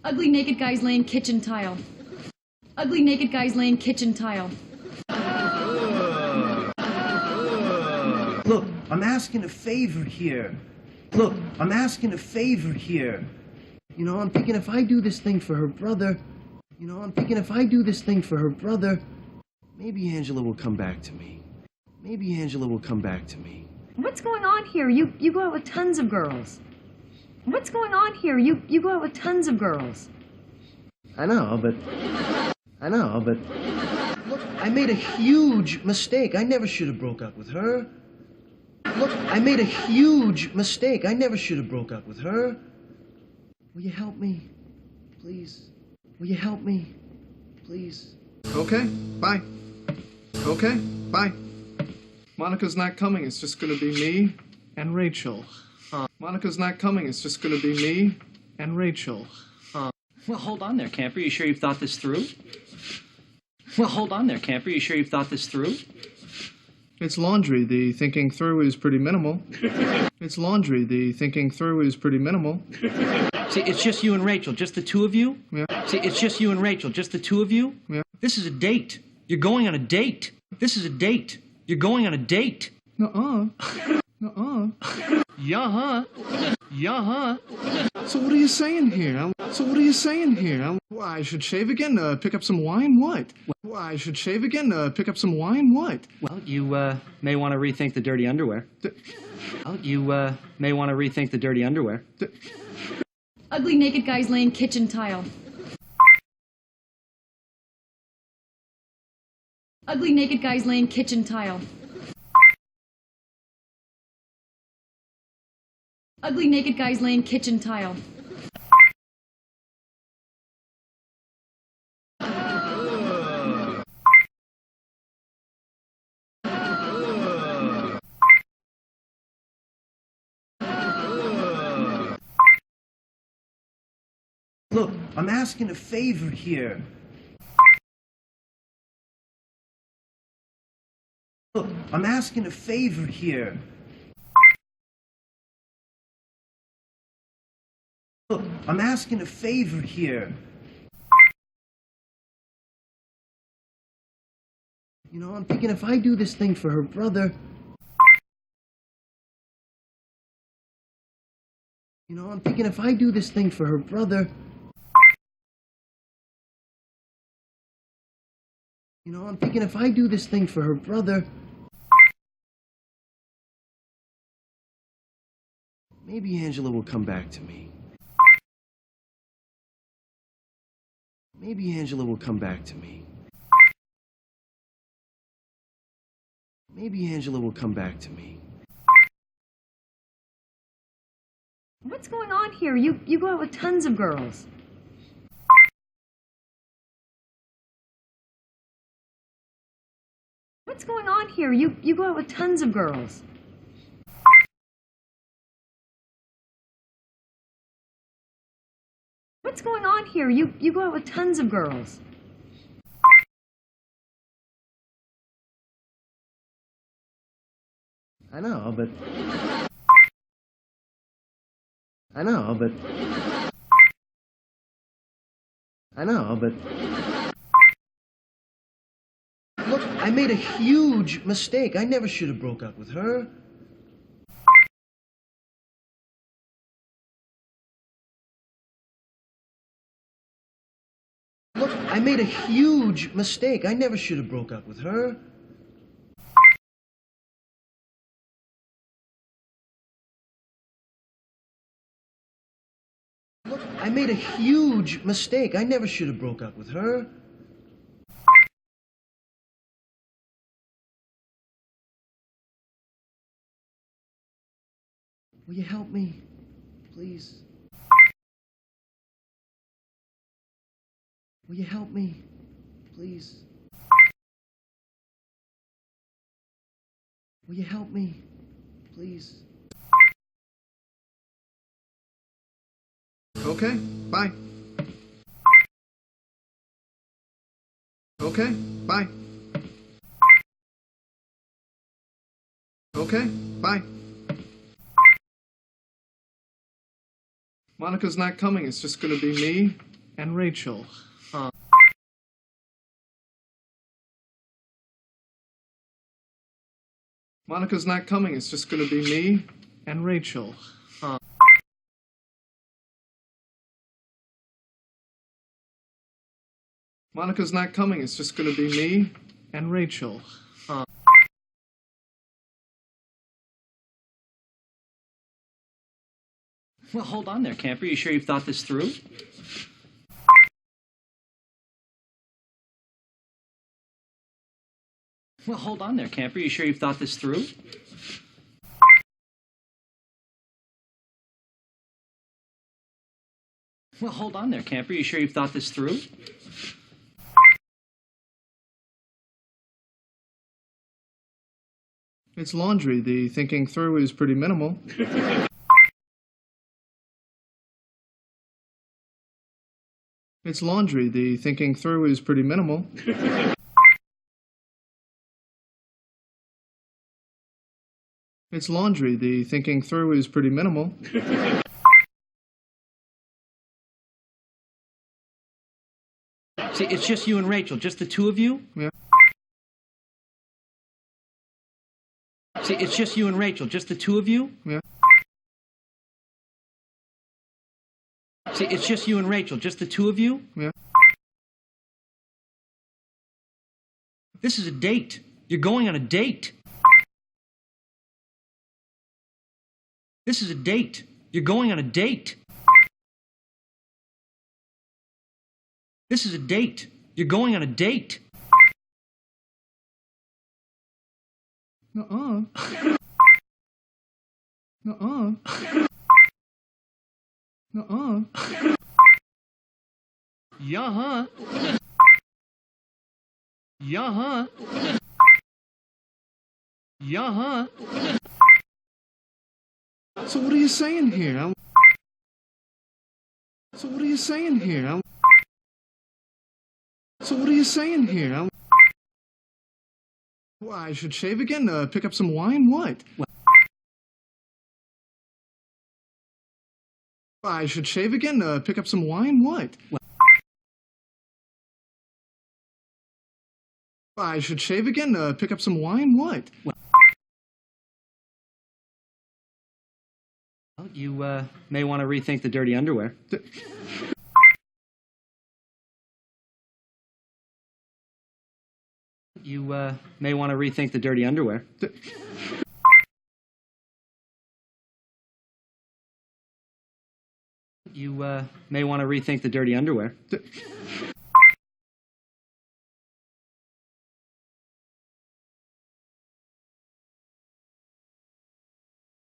Ugly naked guys laying kitchen tile. Ugly naked guys laying kitchen tile. Look, I'm asking a favor here. Look, I'm asking a favor here. You know, I'm thinking if I do this thing for her brother, maybe Angela will come back to me. Maybe Angela will come back to me. What's going on here? You go out with tons of girls. What's going on here? You go out with tons of girls. I know, but look, I made a huge mistake. I never should have broke up with her. Look, I made a huge mistake. I never should have broke up with her. Will you help me, please? Will you help me, please? Okay, bye. Okay, bye. Monica's not coming. It's just going to be me and Rachel. Monica's not coming. It's just going to be me and Rachel. Well, hold on there, camper. You sure you've thought this through? Well, hold on there, camper. You sure you've thought this through? It's laundry. The thinking through is pretty minimal. It's laundry. The thinking through is pretty minimal. See, it's just you and Rachel, just the two of you? Yeah. See, it's just you and Rachel, just the two of you? Yeah. This is a date. You're going on a date. This is a date. You're going on a date. Nuh-uh. Nuh-uh. Yeah-huh. Yeah-huh. So what are you saying here? Well, I should shave again to pick up some wine? What? Well, I should shave again to pick up some wine? What? Well, you may want to rethink the dirty underwear. Ugly naked guys laying kitchen tile. Ugly naked guys laying kitchen tile. Ugly naked guys laying kitchen tile. Look, I'm asking a favor here. Look, I'm asking a favor here. Look, I'm asking a favor here. You know, I'm thinking if I do this thing for her brother, maybe Angela will come back to me. Maybe Angela will come back to me. Maybe Angela will come back to me. What's going on here? You go out with tons of girls. What's going on here? You go out with tons of girls. What's going on here? You go out with tons of girls. I know, but look, I made a huge mistake. I never should have broke up with her. Look, I made a huge mistake. I never should have broke up with her. Look, I made a huge mistake. I never should have broke up with her. Will you help me, please? Will you help me, please? Will you help me, please? Okay, bye. Okay, bye. Okay, bye. Monica's not coming. It's just going to be me and Rachel. Monica's not coming. It's just going to be me and Rachel. Monica's not coming. It's just going to be me and Rachel. Well, hold on there, camper. You sure you've thought this through? Well, hold on there, camper. You sure you've thought this through? Well, hold on there, camper. You sure you've thought this through? It's laundry. The thinking through is pretty minimal. It's laundry. The thinking through is pretty minimal. It's laundry. The thinking through is pretty minimal. See, it's just you and Rachel, just the two of you? Yeah. See, it's just you and Rachel, just the two of you? Yeah. See, it's just you and Rachel, just the two of you? Yeah. This is a date. You're going on a date. This is a date. You're going on a date. This is a date. You're going on a date. Nuh-uh. Nuh-uh. Nuh-uh. Yeah-huh. Yeah-huh. Yeah-huh. So what are you saying here? So what are you saying here? So what are you saying here? Well, I should shave again to pick up some wine? What? Well, I should shave again to pick up some wine? What? Well, I should shave again to pick up some wine? What? Well, you may want to rethink the dirty underwear. You may want to rethink the dirty underwear. You may want to rethink the dirty underwear.